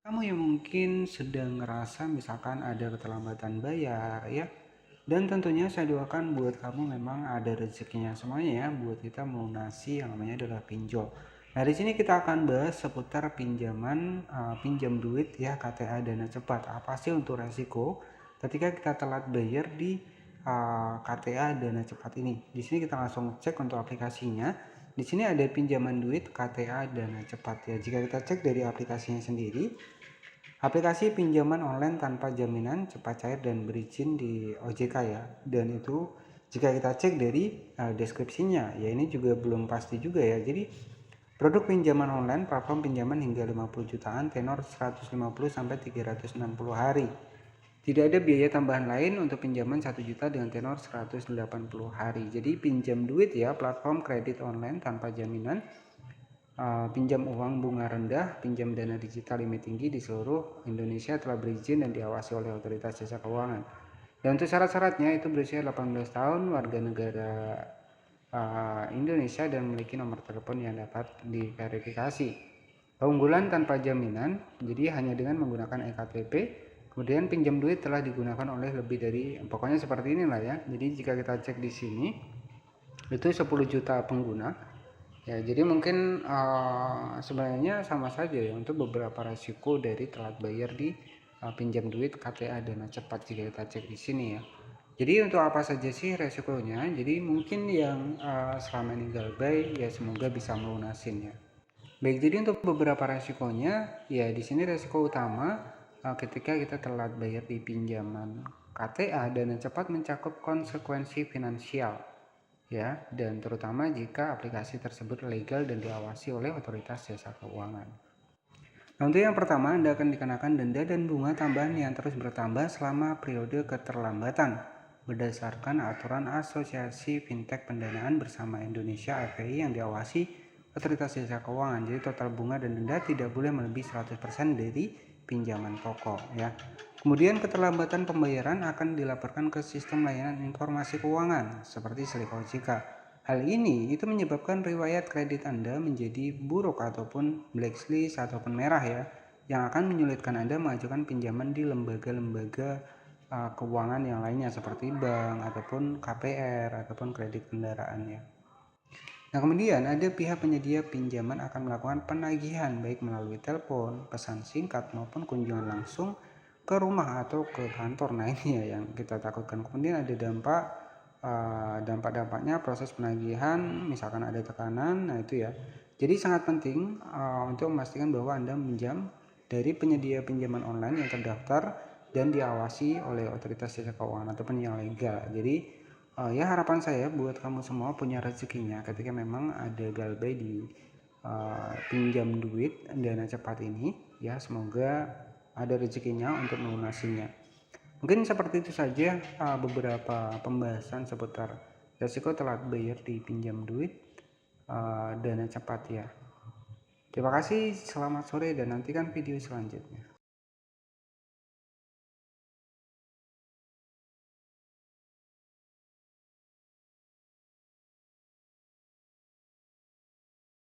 Kamu yang mungkin sedang ngerasa misalkan ada keterlambatan bayar ya, dan tentunya saya doakan buat kamu memang ada rezekinya semuanya ya, buat kita melunasi yang namanya adalah pinjol. Nah, di sini kita akan bahas seputar pinjaman, pinjam duit ya, KTA dana cepat. Apa sih untuk resiko ketika kita telat bayar di KTA dana cepat ini? Di sini kita langsung cek untuk aplikasinya. Di sini ada pinjaman duit KTA dana cepat ya. Jika kita cek dari aplikasinya sendiri, aplikasi pinjaman online tanpa jaminan, cepat cair dan berizin di OJK ya. Dan itu jika kita cek dari deskripsinya, ya ini juga belum pasti juga ya. Jadi produk pinjaman online, platform pinjaman hingga 50 jutaan, tenor 150 sampai 360 hari. Tidak ada biaya tambahan lain untuk pinjaman 1 juta dengan tenor 180 hari. Jadi pinjam duit ya, platform kredit online tanpa jaminan, pinjam uang bunga rendah, pinjam dana digital limit tinggi di seluruh Indonesia, telah berizin dan diawasi oleh Otoritas Jasa Keuangan. Dan untuk syarat-syaratnya itu berusia 18 tahun, warga negara Indonesia dan memiliki nomor telepon yang dapat diverifikasi. Keunggulan tanpa jaminan, jadi hanya dengan menggunakan eKTP. Kemudian pinjam duit telah digunakan oleh lebih dari, pokoknya seperti inilah ya. Jadi jika kita cek di sini, itu 10 juta pengguna. Ya, jadi mungkin sebenarnya sama saja ya untuk beberapa resiko dari telat bayar di pinjam duit KTA dana cepat jika kita cek di sini ya. Jadi untuk apa saja sih resikonya? Jadi mungkin yang selama ini galbay ya semoga bisa melunasin ya. Baik, jadi untuk beberapa resikonya ya di sini resiko utama ketika kita telat bayar di pinjaman KTA dana cepat mencakup konsekuensi finansial ya, dan terutama jika aplikasi tersebut legal dan diawasi oleh Otoritas Jasa Keuangan. Nah, untuk yang pertama, Anda akan dikenakan denda dan bunga tambahan yang terus bertambah selama periode keterlambatan berdasarkan aturan Asosiasi Fintech Pendanaan Bersama Indonesia (AFI) yang diawasi Otoritas Jasa Keuangan. Jadi total bunga dan denda tidak boleh melebihi 100% dari pinjaman pokok ya. Kemudian keterlambatan pembayaran akan dilaporkan ke sistem layanan informasi keuangan seperti SLIK OJK. Hal ini itu menyebabkan riwayat kredit Anda menjadi buruk ataupun blacklist ataupun merah ya, yang akan menyulitkan Anda mengajukan pinjaman di lembaga-lembaga keuangan yang lainnya seperti bank ataupun KPR ataupun kredit kendaraan ya. Nah, kemudian ada pihak penyedia pinjaman akan melakukan penagihan baik melalui telepon, pesan singkat maupun kunjungan langsung ke rumah atau ke kantor. Nah, ini ya yang kita takutkan. Kemudian ada dampak-dampaknya proses penagihan, misalkan ada tekanan. Nah, itu ya. Jadi sangat penting untuk memastikan bahwa Anda meminjam dari penyedia pinjaman online yang terdaftar dan diawasi oleh Otoritas Jasa Keuangan ataupun yang legal. Jadi ya harapan saya buat kamu semua punya rezekinya ketika memang ada galbay di pinjam duit dana cepat ini ya, semoga ada rezekinya untuk melunasinya. Mungkin seperti itu saja beberapa pembahasan seputar resiko telat bayar di pinjam duit dana cepat ya. Terima kasih, selamat sore dan nantikan video selanjutnya.